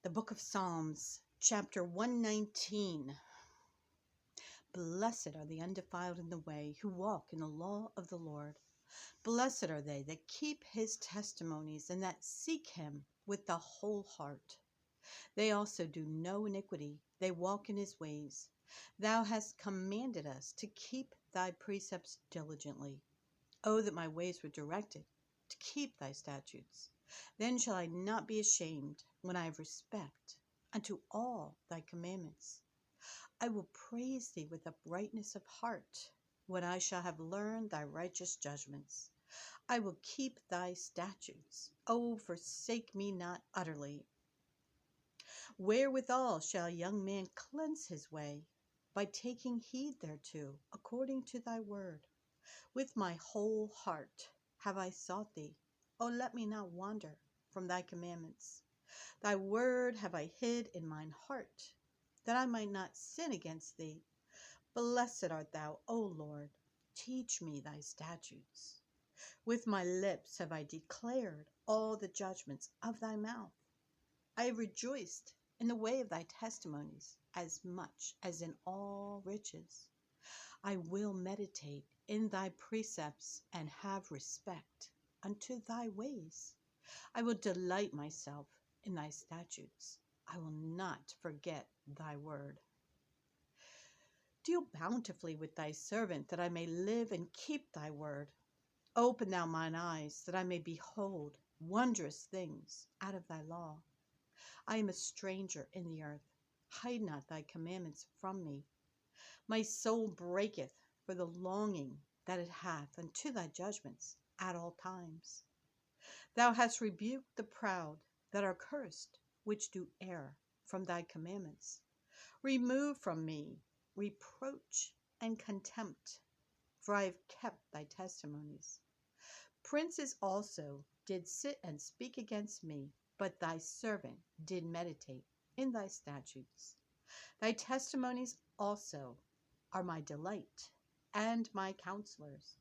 The book of Psalms, chapter 119. Blessed are the undefiled in the way, who walk in the law of the Lord. Blessed are they that keep his testimonies, and that seek him with the whole heart. They also do no iniquity, they walk in his ways. Thou hast commanded us to keep thy precepts diligently. Oh, that my ways were directed to keep thy statutes. Then shall I not be ashamed when I have respect unto all thy commandments. I will praise thee with uprightness of heart, when I shall have learned thy righteous judgments. I will keep thy statutes. O forsake me not utterly. Wherewithal shall a young man cleanse his way? By taking heed thereto, according to thy word. With my whole heart have I sought thee. O let me not wander from thy commandments. Thy word have I hid in mine heart, that I might not sin against thee. Blessed art thou, O Lord. Teach me thy statutes. With my lips have I declared all the judgments of thy mouth. I have rejoiced in the way of thy testimonies as much as in all riches. I will meditate in thy precepts and have respect unto thy ways. I will delight myself in thy statutes. I will not forget thy word. Deal bountifully with thy servant, that I may live and keep thy word. Open thou mine eyes, that I may behold wondrous things out of thy law. I am a stranger in the earth. Hide not thy commandments from me. My soul breaketh for the longing that it hath unto thy judgments at all times. Thou hast rebuked the proud that are cursed, which do err from thy commandments. Remove from me reproach and contempt, for I have kept thy testimonies. Princes also did sit and speak against me, but thy servant did meditate in thy statutes. Thy testimonies also are my delight and my counselors.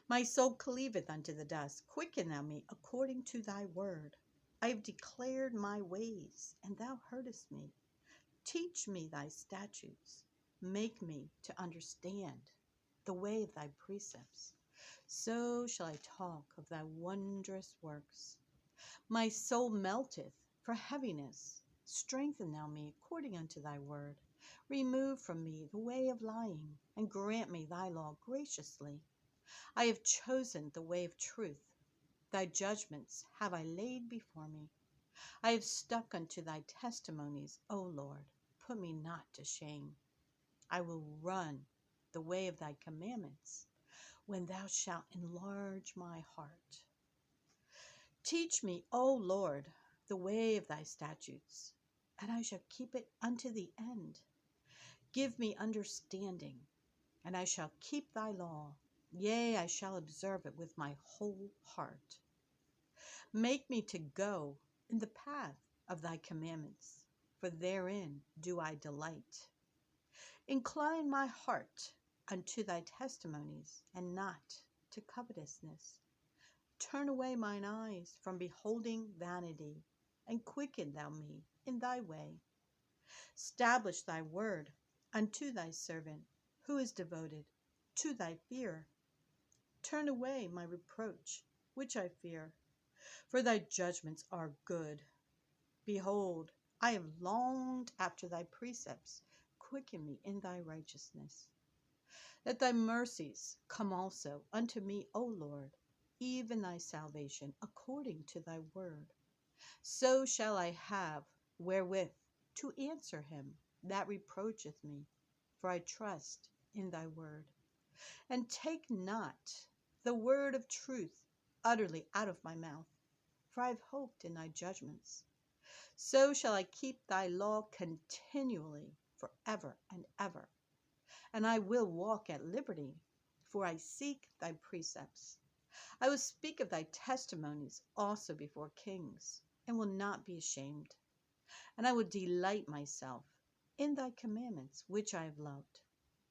My soul cleaveth unto the dust. Quicken thou me according to thy word. I have declared my ways, and thou heardest me. Teach me thy statutes. Make me to understand the way of thy precepts. So shall I talk of thy wondrous works. My soul melteth for heaviness. Strengthen thou me according unto thy word. Remove from me the way of lying, and grant me thy law graciously. I have chosen the way of truth. Thy judgments have I laid before me. I have stuck unto thy testimonies, O Lord. Put me not to shame. I will run the way of thy commandments, when thou shalt enlarge my heart. Teach me, O Lord, the way of thy statutes, and I shall keep it unto the end. Give me understanding, and I shall keep thy law. Yea, I shall observe it with my whole heart. Make me to go in the path of thy commandments, for therein do I delight. Incline my heart unto thy testimonies, and not to covetousness. Turn away mine eyes from beholding vanity, and quicken thou me in thy way. Stablish thy word unto thy servant, who is devoted to thy fear. Turn away my reproach, which I fear, for thy judgments are good. Behold, I have longed after thy precepts. Quicken me in thy righteousness. Let thy mercies come also unto me, O Lord, even thy salvation, according to thy word. So shall I have wherewith to answer him that reproacheth me, for I trust in thy word. And take not the word of truth utterly out of my mouth, for I have hoped in thy judgments. So shall I keep thy law continually for ever and ever. And I will walk at liberty, for I seek thy precepts. I will speak of thy testimonies also before kings, and will not be ashamed. And I will delight myself in thy commandments, which I have loved.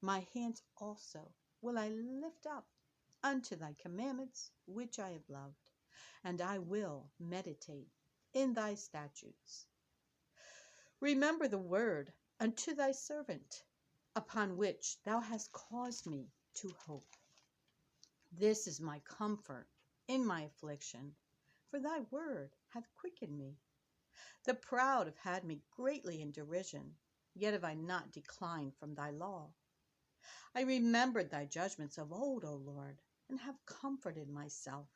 My hands also will I lift up unto thy commandments, which I have loved. And I will meditate in thy statutes. Remember the word unto thy servant, upon which thou hast caused me to hope. This is my comfort in my affliction, for thy word hath quickened me. The proud have had me greatly in derision, yet have I not declined from thy law. I remembered thy judgments of old, O Lord, and have comforted myself.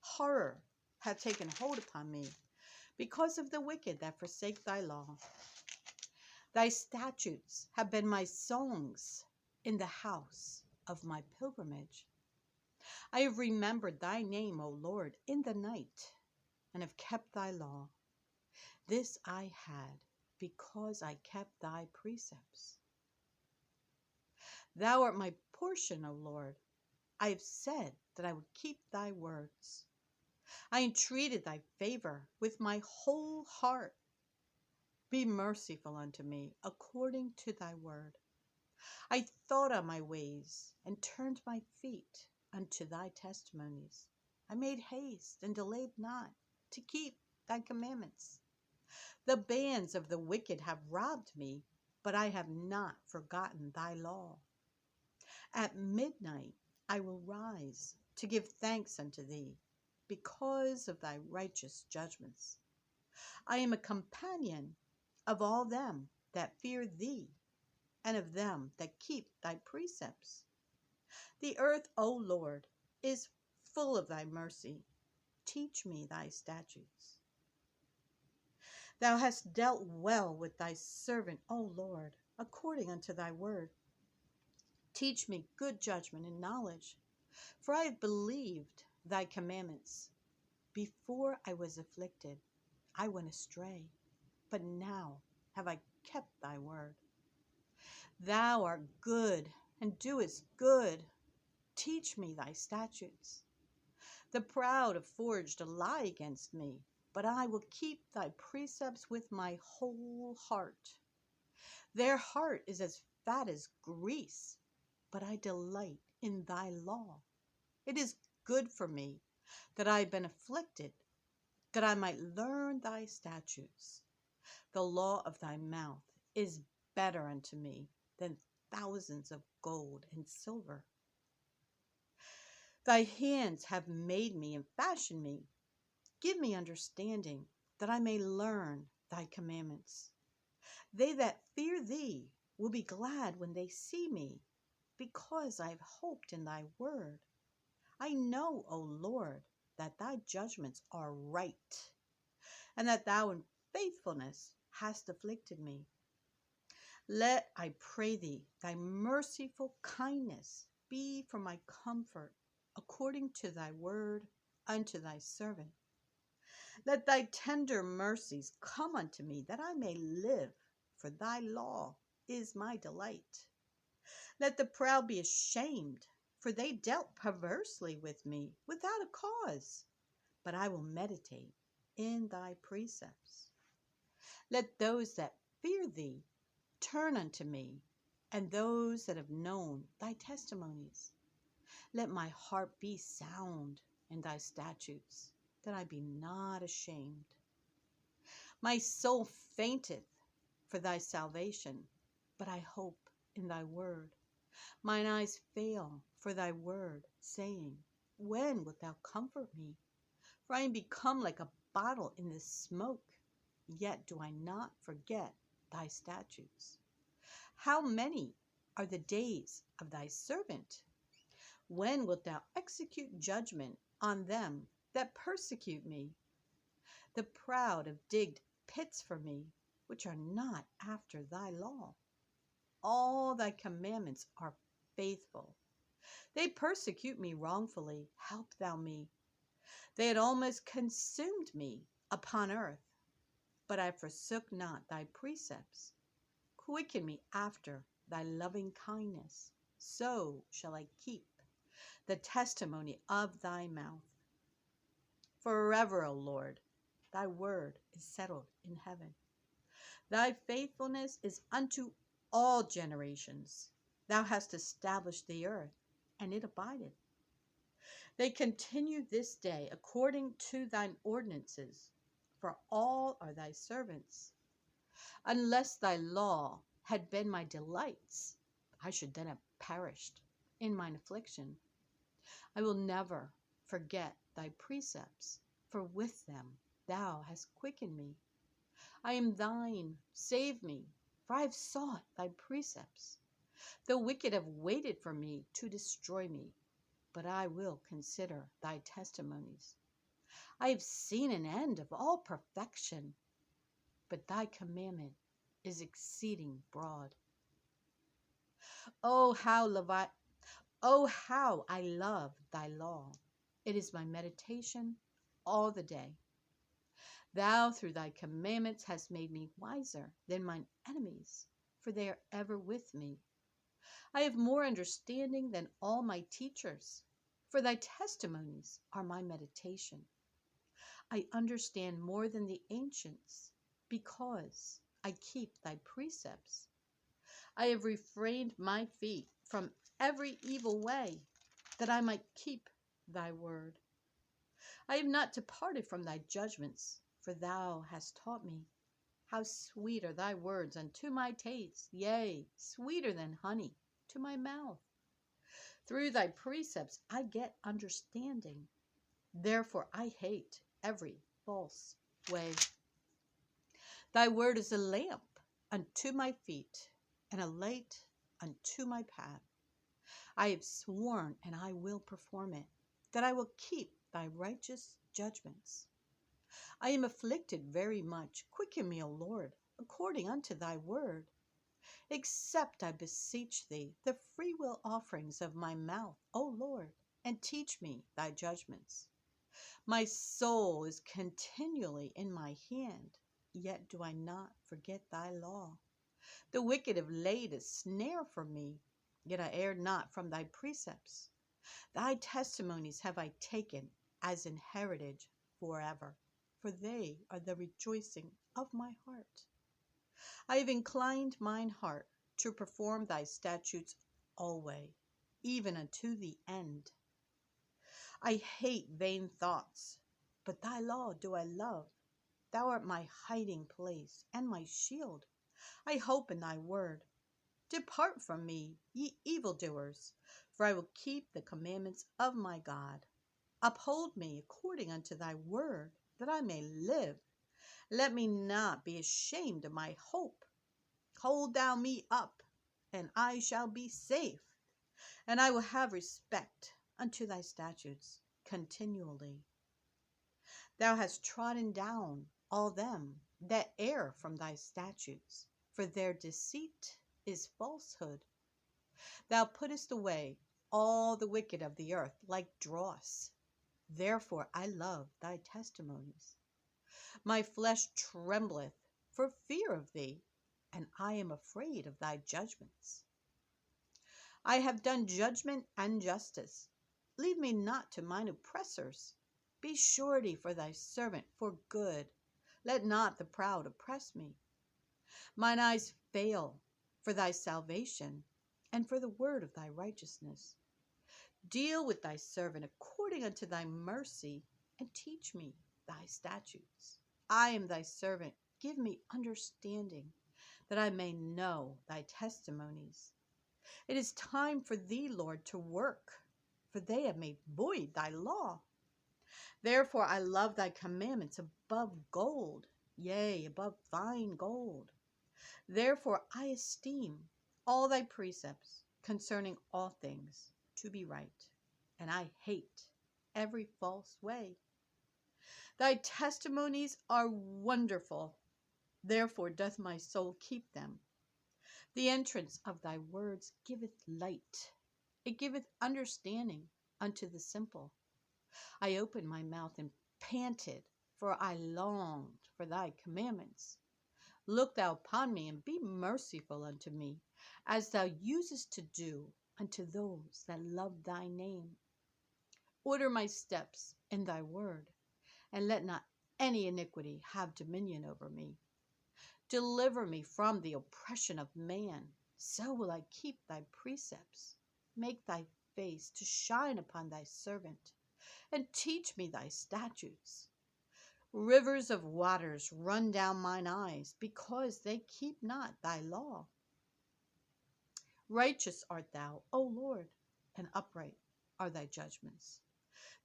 Horror hath taken hold upon me, because of the wicked that forsake thy law. Thy statutes have been my songs in the house of my pilgrimage. I have remembered thy name, O Lord, in the night, and have kept thy law. This I had because I kept thy precepts. Thou art my portion, O Lord. I have said that I would keep thy words. I entreated thy favor with my whole heart. Be merciful unto me according to thy word. I thought on my ways and turned my feet unto thy testimonies. I made haste and delayed not to keep thy commandments. The bands of the wicked have robbed me, but I have not forgotten thy law. At midnight I will rise to give thanks unto thee, because of thy righteous judgments. I am a companion of all them that fear thee, and of them that keep thy precepts. The earth, O Lord, is full of thy mercy. Teach me thy statutes. Thou hast dealt well with thy servant, O Lord, according unto thy word. Teach me good judgment and knowledge, for I have believed thy commandments. Before I was afflicted, I went astray, but now have I kept thy word. Thou art good and doest good. Teach me thy statutes. The proud have forged a lie against me, but I will keep thy precepts with my whole heart. Their heart is as fat as grease, but I delight in thy law. It is good for me that I have been afflicted, that I might learn thy statutes. The law of thy mouth is better unto me than thousands of gold and silver. Thy hands have made me and fashioned me. Give me understanding, that I may learn thy commandments. They that fear thee will be glad when they see me, because I have hoped in thy word. I know, O Lord, that thy judgments are right, and that thou in faithfulness hast afflicted me. Let, I pray thee, thy merciful kindness be for my comfort, according to thy word unto thy servant. Let thy tender mercies come unto me, that I may live, for thy law is my delight. Let the proud be ashamed, for they dealt perversely with me without a cause. But I will meditate in thy precepts. Let those that fear thee turn unto me, and those that have known thy testimonies. Let my heart be sound in thy statutes, that I be not ashamed. My soul fainteth for thy salvation, but I hope in thy word. Mine eyes fail for thy word, saying, when wilt thou comfort me? For I am become like a bottle in the smoke, yet do I not forget thy statutes. How many are the days of thy servant? When wilt thou execute judgment on them that persecute me? The proud have digged pits for me, which are not after thy law. All thy commandments are faithful. They persecute me wrongfully. Help thou me. They had almost consumed me upon earth, but I forsook not thy precepts. Quicken me after thy loving kindness. So shall I keep the testimony of thy mouth. Forever, O Lord, thy word is settled in heaven. Thy faithfulness is unto all generations. Thou hast established the earth, and it abideth. They continue this day according to thine ordinances for all are thy servants. Unless thy law had been my delights, I should then have perished in mine affliction. I will never forget thy precepts, for with them thou hast quickened me. I am thine, save me, for I have sought thy precepts. The wicked have waited for me to destroy me, but I will consider thy testimonies. I have seen an end of all perfection, but thy commandment is exceeding broad. Oh, how I love thy law. It is my meditation all the day. Thou through thy commandments hast made me wiser than mine enemies, for they are ever with me. I have more understanding than all my teachers, for thy testimonies are my meditation. I understand more than the ancients, because I keep thy precepts. I have refrained my feet from every evil way, that I might keep thy word. I have not departed from thy judgments, for thou hast taught me. How sweet are thy words unto my taste, yea, sweeter than honey to my mouth. Through thy precepts I get understanding. Therefore I hate every false way. Thy word is a lamp unto my feet, and a light unto my path. I have sworn, and I will perform it, that I will keep thy righteous judgments. I am afflicted very much. Quicken me, O Lord, according unto thy word. Accept, I beseech thee, the freewill offerings of my mouth, O Lord, and teach me thy judgments. My soul is continually in my hand, yet do I not forget thy law. The wicked have laid a snare for me, yet I err not from thy precepts. Thy testimonies have I taken as an heritage forever, for they are the rejoicing of my heart. I have inclined mine heart to perform thy statutes alway, even unto the end. I hate vain thoughts, but thy law do I love. Thou art my hiding place and my shield. I hope in thy word. Depart from me, ye evildoers, for I will keep the commandments of my God. Uphold me according unto thy word, that I may live. Let me not be ashamed of my hope. Hold thou me up, and I shall be safe, and I will have respect unto thy statutes continually. Thou hast trodden down all them that err from thy statutes, for their deceit is falsehood. Thou puttest away all the wicked of the earth like dross. Therefore I love thy testimonies. My flesh trembleth for fear of thee, and I am afraid of thy judgments. I have done judgment and justice. Leave me not to mine oppressors. Be surety for thy servant for good. Let not the proud oppress me. Mine eyes fail for thy salvation, and for the word of thy righteousness. Deal with thy servant according unto thy mercy, and teach me thy statutes. I am thy servant. Give me understanding, that I may know thy testimonies. It is time for thee, Lord, to work, for they have made void thy law. Therefore I love thy commandments above gold, yea, above fine gold. Therefore I esteem all thy precepts concerning all things to be right, and I hate every false way. Thy testimonies are wonderful, therefore doth my soul keep them. The entrance of thy words giveth light, it giveth understanding unto the simple. I opened my mouth and panted, for I longed for thy commandments. Look thou upon me, and be merciful unto me, as thou usest to do unto those that love thy name. Order my steps in thy word, and let not any iniquity have dominion over me. Deliver me from the oppression of man, so will I keep thy precepts. Make thy face to shine upon thy servant, and teach me thy statutes. Rivers of waters run down mine eyes, because they keep not thy law. Righteous art thou, O Lord, and upright are thy judgments.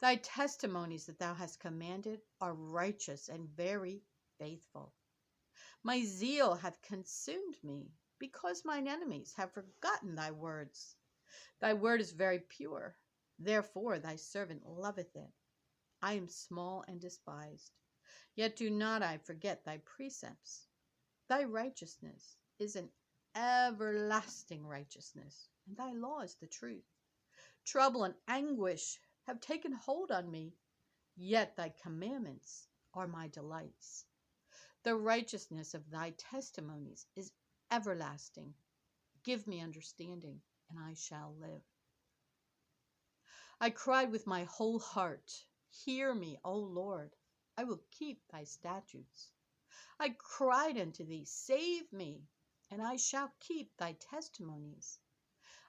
Thy testimonies that thou hast commanded are righteous and very faithful. My zeal hath consumed me, because mine enemies have forgotten thy words. Thy word is very pure, therefore thy servant loveth it. I am small and despised, yet do not I forget thy precepts. Thy righteousness is an everlasting righteousness, and thy law is the truth. Trouble and anguish have taken hold on me, yet thy commandments are my delights. The righteousness of thy testimonies is everlasting. Give me understanding, and I shall live. I cried with my whole heart, hear me, O Lord. I will keep thy statutes. I cried unto thee, save me, and I shall keep thy testimonies.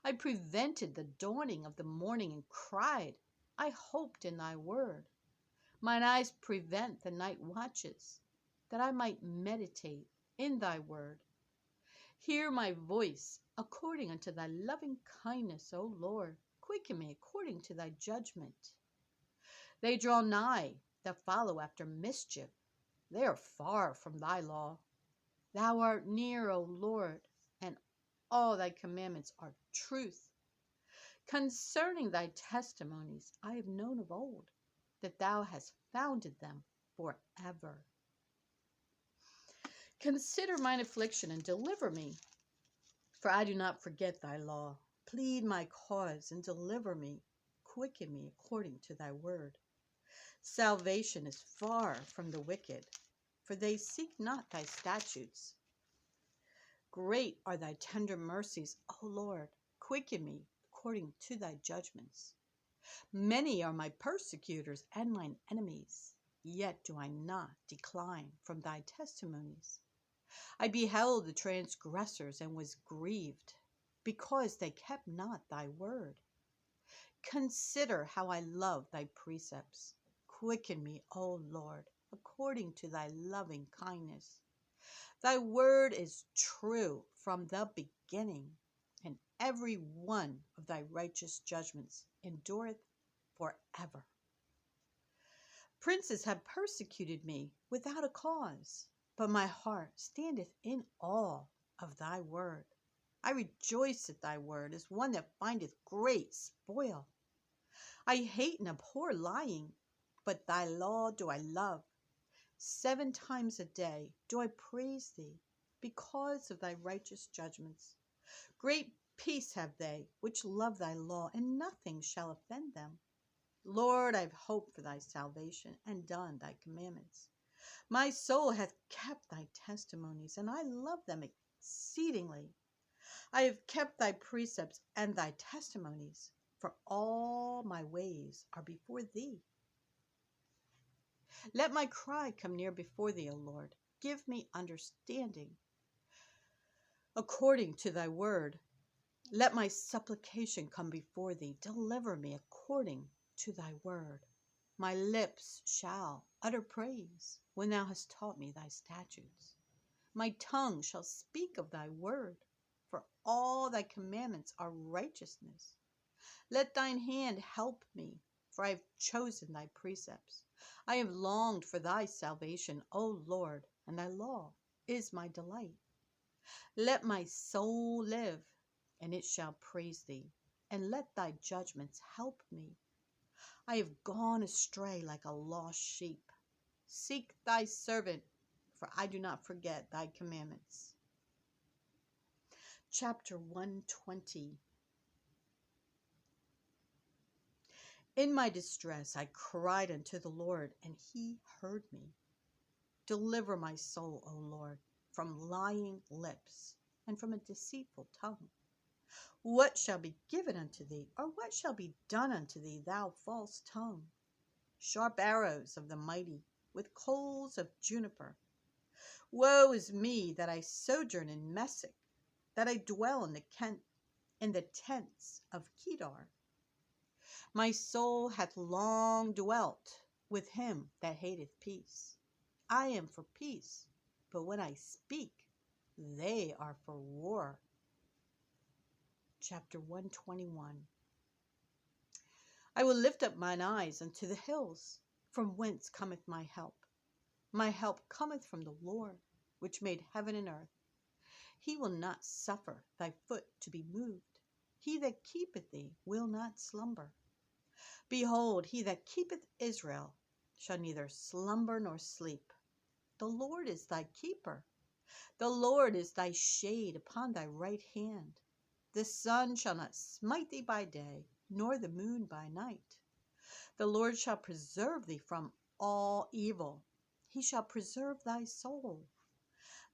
I prevented the dawning of the morning and cried. I hoped in thy word. Mine eyes prevent the night watches, that I might meditate in thy word. Hear my voice according unto thy loving kindness, O Lord. Quicken me according to thy judgment. They draw nigh that follow after mischief. They are far from thy law. Thou art near, O Lord, and all thy commandments are truth. Concerning thy testimonies I have known of old, that thou hast founded them forever. Consider mine affliction and deliver me, for I do not forget thy law. Plead my cause and deliver me. Quicken me according to thy word. Salvation is far from the wicked, for they seek not thy statutes. Great are thy tender mercies, O Lord. Quicken me according to thy judgments. Many are my persecutors and mine enemies, yet do I not decline from thy testimonies. I beheld the transgressors and was grieved, because they kept not thy word. Consider how I love thy precepts. Quicken me, O Lord, according to thy loving kindness. Thy word is true from the beginning, and every one of thy righteous judgments endureth forever. Princes have persecuted me without a cause, but my heart standeth in awe of thy word. I rejoice at thy word as one that findeth great spoil. I hate and abhor lying, but thy law do I love. 7 times a day do I praise thee, because of thy righteous judgments. Great peace have they which love thy law, and nothing shall offend them. Lord, I have hoped for thy salvation, and done thy commandments. My soul hath kept thy testimonies, and I love them exceedingly. I have kept thy precepts and thy testimonies, for all my ways are before thee. Let my cry come near before thee, O Lord. Give me understanding according to thy word. Let my supplication come before thee. Deliver me according to thy word. My lips shall utter praise when thou hast taught me thy statutes. My tongue shall speak of thy word, for all thy commandments are righteousness. Let thine hand help me, for I have chosen thy precepts. I have longed for thy salvation, O Lord, and thy law is my delight. Let my soul live, and it shall praise thee, and let thy judgments help me. I have gone astray like a lost sheep. Seek thy servant, for I do not forget thy commandments. Chapter 120. In my distress I cried unto the Lord, and he heard me. Deliver my soul, O Lord, from lying lips, and from a deceitful tongue. What shall be given unto thee, or what shall be done unto thee, thou false tongue? Sharp arrows of the mighty, with coals of juniper. Woe is me that I sojourn in Meshech, that I dwell in the tents of Kedar. My soul hath long dwelt with him that hateth peace. I am for peace, but when I speak, they are for war. Chapter 121. I will lift up mine eyes unto the hills, from whence cometh my help. My help cometh from the Lord, which made heaven and earth. He will not suffer thy foot to be moved. He that keepeth thee will not slumber. Behold, he that keepeth Israel shall neither slumber nor sleep. The Lord is thy keeper. The Lord is thy shade upon thy right hand. The sun shall not smite thee by day, nor the moon by night. The Lord shall preserve thee from all evil. He shall preserve thy soul.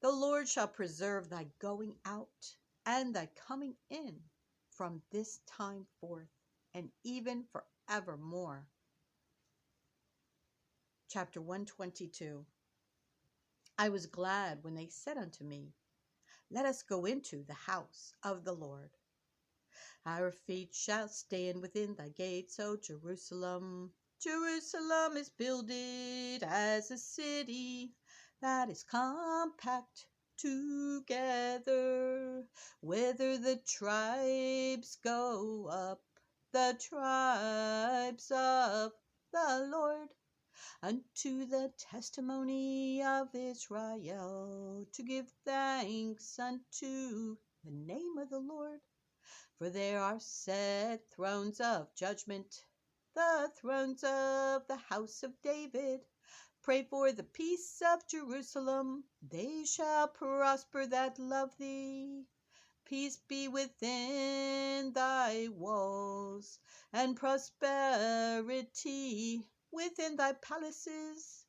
The Lord shall preserve thy going out and thy coming in from this time forth and even forevermore. Chapter 122. I was glad when they said unto me, Let us go into the house of the Lord. Our feet shall stand within thy gates, O Jerusalem. Jerusalem is builded as a city that is compact together. Whither the tribes go up, the tribes of the Lord, unto the testimony of Israel, to give thanks unto the name of the Lord. For there are set thrones of judgment, the thrones of the house of David. Pray for the peace of Jerusalem. They shall prosper that love thee. Peace be within thy walls, and prosperity within thy palaces.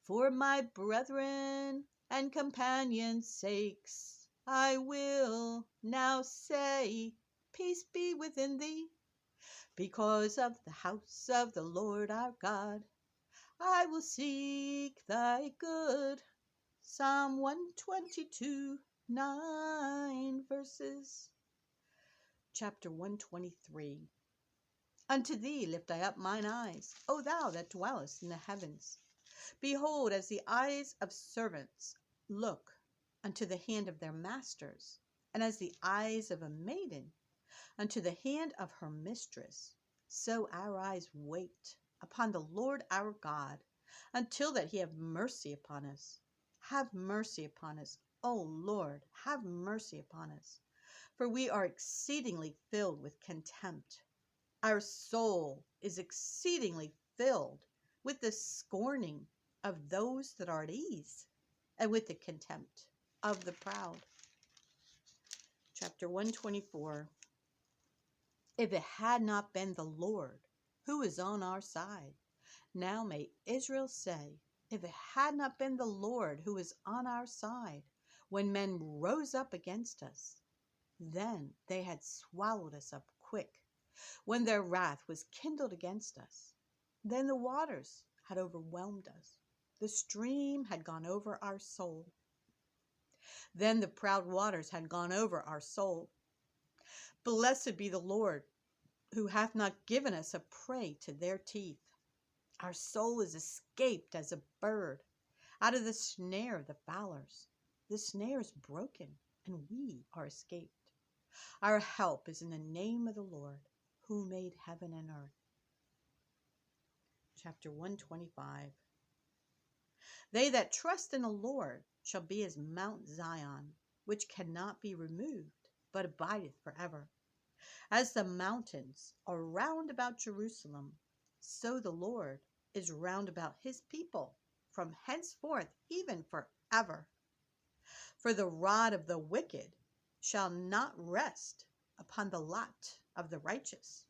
For my brethren and companions' sakes, I will now say, Peace be within thee. Because of the house of the Lord our God, I will seek thy good. Psalm 122, 9 verses. Chapter 123. Unto thee lift I up mine eyes, O thou that dwellest in the heavens. Behold, as the eyes of servants look unto the hand of their masters, and as the eyes of a maiden unto the hand of her mistress, so our eyes wait upon the Lord our God, until that he have mercy upon us. Have mercy upon us, O Lord, have mercy upon us. For we are exceedingly filled with contempt. Our soul is exceedingly filled with the scorning of those that are at ease, and with the contempt of the proud. Chapter 124. If it had not been the Lord who is on our side, now may Israel say, if it had not been the Lord who is on our side, when men rose up against us, then they had swallowed us up quick. When their wrath was kindled against us, then the waters had overwhelmed us. The stream had gone over our soul. Then the proud waters had gone over our soul. Blessed be the Lord, who hath not given us a prey to their teeth. Our soul is escaped as a bird out of the snare of the fowlers. The snare is broken, and we are escaped. Our help is in the name of the Lord, who made heaven and earth. Chapter 125. They that trust in the Lord shall be as Mount Zion, which cannot be removed, but abideth forever. As the mountains are round about Jerusalem, so the Lord is round about his people, from henceforth even forever. For the rod of the wicked shall not rest upon the lot of the righteous,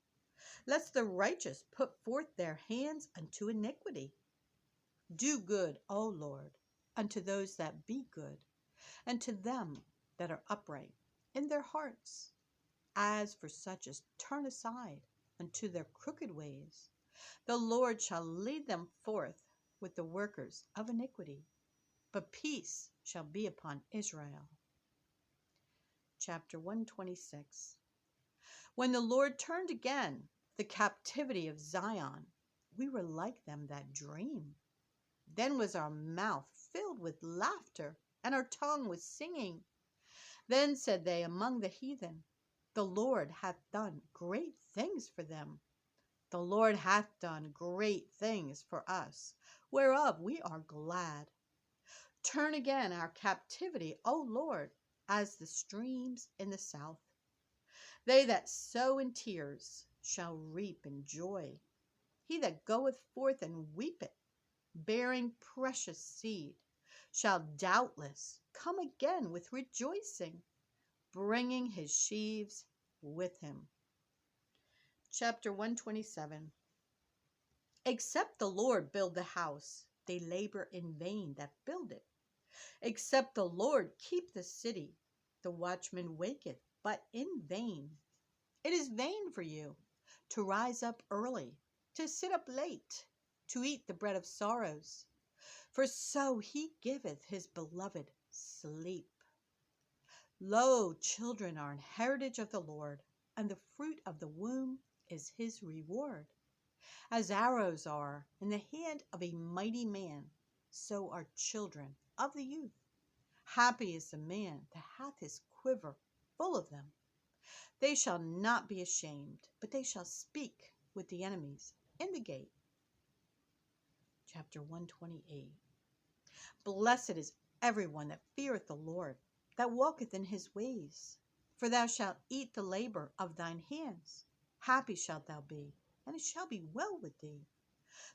lest the righteous put forth their hands unto iniquity. Do good, O Lord, unto those that be good, and to them that are upright in their hearts. As for such as turn aside unto their crooked ways, the Lord shall lead them forth with the workers of iniquity, but peace shall be upon Israel. Chapter 126. When the Lord turned again the captivity of Zion, we were like them that dream. Then was our mouth filled with laughter, and our tongue with singing. Then said they among the heathen, The Lord hath done great things for them. The Lord hath done great things for us, whereof we are glad. Turn again our captivity, O Lord, as the streams in the south. They that sow in tears shall reap in joy. He that goeth forth and weepeth, bearing precious seed, shall doubtless come again with rejoicing, bringing his sheaves with him. Chapter 127. Except the Lord build the house, they labor in vain that build it. Except the Lord keep the city, the watchman waketh, but in vain. It is vain for you to rise up early, to sit up late, to eat the bread of sorrows, for so he giveth his beloved sleep. Lo, children are an heritage of the Lord, and the fruit of the womb is his reward. As arrows are in the hand of a mighty man, so are children of the youth. Happy is the man that hath his quiver full of them. They shall not be ashamed, but they shall speak with the enemies in the gate. Chapter 128. Blessed is everyone that feareth the Lord, that walketh in his ways. For thou shalt eat the labor of thine hands. Happy shalt thou be, and it shall be well with thee.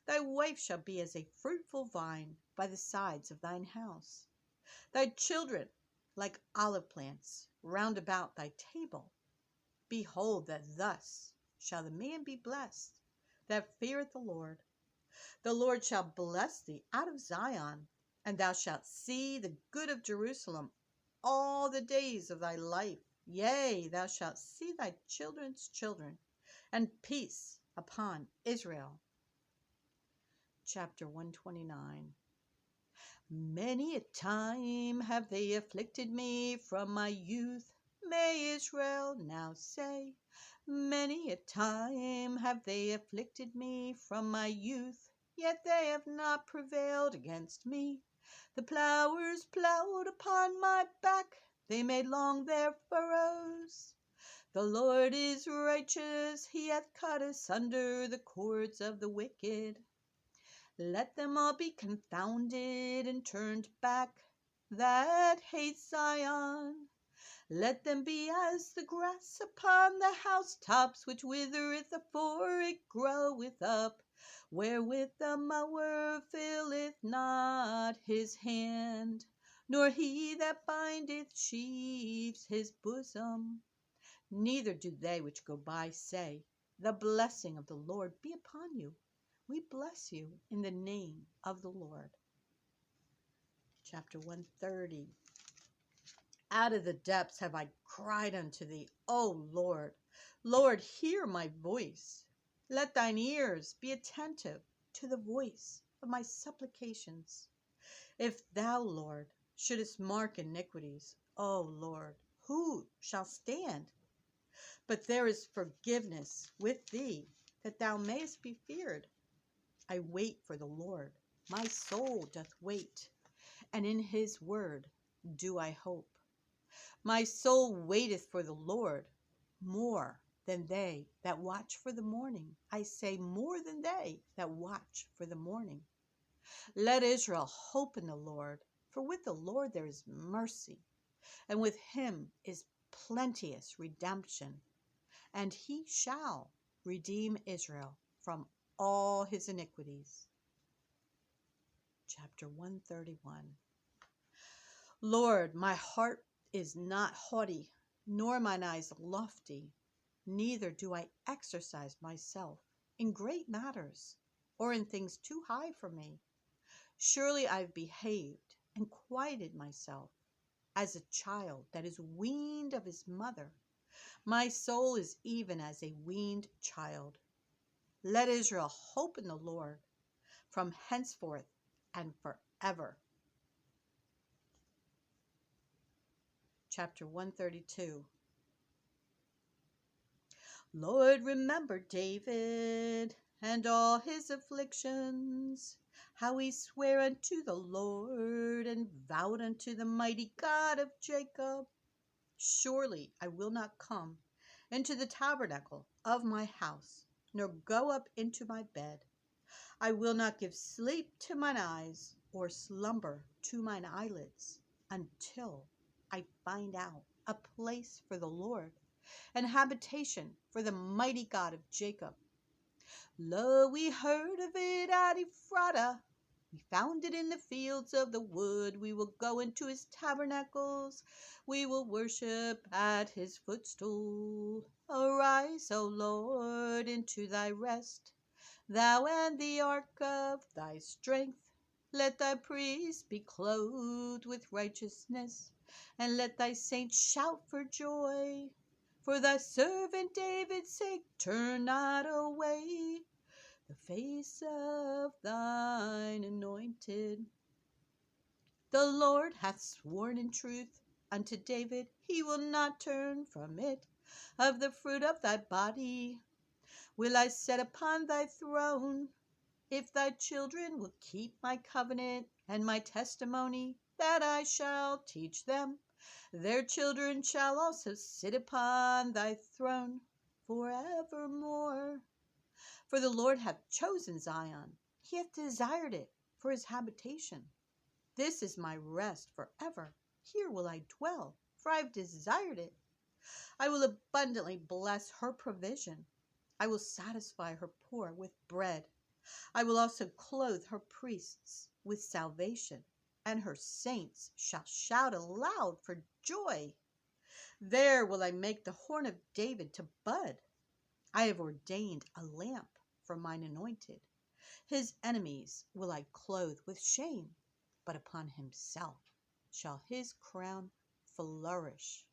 Thy wife shall be as a fruitful vine by the sides of thine house. Thy children like olive plants round about thy table. Behold, that thus shall the man be blessed that feareth the Lord. The Lord shall bless thee out of Zion, and thou shalt see the good of Jerusalem all the days of thy life. Yea, thou shalt see thy children's children, and peace upon Israel. Chapter 129. Many a time have they afflicted me from my youth, may Israel now say. Many a time have they afflicted me from my youth, yet they have not prevailed against me. The plowers plowed upon my back, they made long their furrows. The Lord is righteous, he hath cut asunder the cords of the wicked. Let them all be confounded and turned back that hate Zion. Let them be as the grass upon the housetops, which withereth afore it groweth up, wherewith the mower filleth not his hand, nor he that bindeth sheaves his bosom. Neither do they which go by say, The blessing of the Lord be upon you. We bless you in the name of the Lord. Chapter 130. Out of the depths have I cried unto thee, O Lord. Lord, hear my voice. Let thine ears be attentive to the voice of my supplications. If thou, Lord, shouldest mark iniquities, O Lord, who shall stand? But there is forgiveness with thee, that thou mayest be feared. I wait for the Lord, my soul doth wait, and in his word do I hope. My soul waiteth for the Lord more than they that watch for the morning. I say, more than they that watch for the morning. Let Israel hope in the Lord, for with the Lord there is mercy, and with him is plenteous redemption, and he shall redeem Israel from all his iniquities. Chapter 131. Lord, my heart is not haughty, nor mine eyes lofty, neither do I exercise myself in great matters, or in things too high for me. Surely I've behaved and quieted myself as a child that is weaned of his mother. My soul is even as a weaned child. Let Israel hope in the Lord from henceforth and forever. Chapter 132. Lord, remember David and all his afflictions, how he sware unto the Lord, and vowed unto the mighty God of Jacob, surely I will not come into the tabernacle of my house, nor go up into my bed. I will not give sleep to mine eyes, or slumber to mine eyelids, until I find out a place for the Lord, and habitation for the mighty God of Jacob. Lo, we heard of it at Ephrata. We found it in the fields of the wood. We will go into his tabernacles. We will worship at his footstool. Arise, O Lord, into thy rest, thou and the ark of thy strength. Let thy priests be clothed with righteousness, and let thy saints shout for joy. For thy servant David's sake, turn not away the face of thine anointed. The Lord hath sworn in truth unto David, he will not turn from it. Of the fruit of thy body will I set upon thy throne. If thy children will keep my covenant and my testimony that I shall teach them, their children shall also sit upon thy throne forevermore. For the Lord hath chosen Zion, he hath desired it for his habitation. This is my rest forever. Here will I dwell, for I have desired it. I will abundantly bless her provision. I will satisfy her poor with bread. I will also clothe her priests with salvation, and her saints shall shout aloud for joy. There will I make the horn of David to bud. I have ordained a lamp for mine anointed. His enemies will I clothe with shame, but upon himself shall his crown flourish.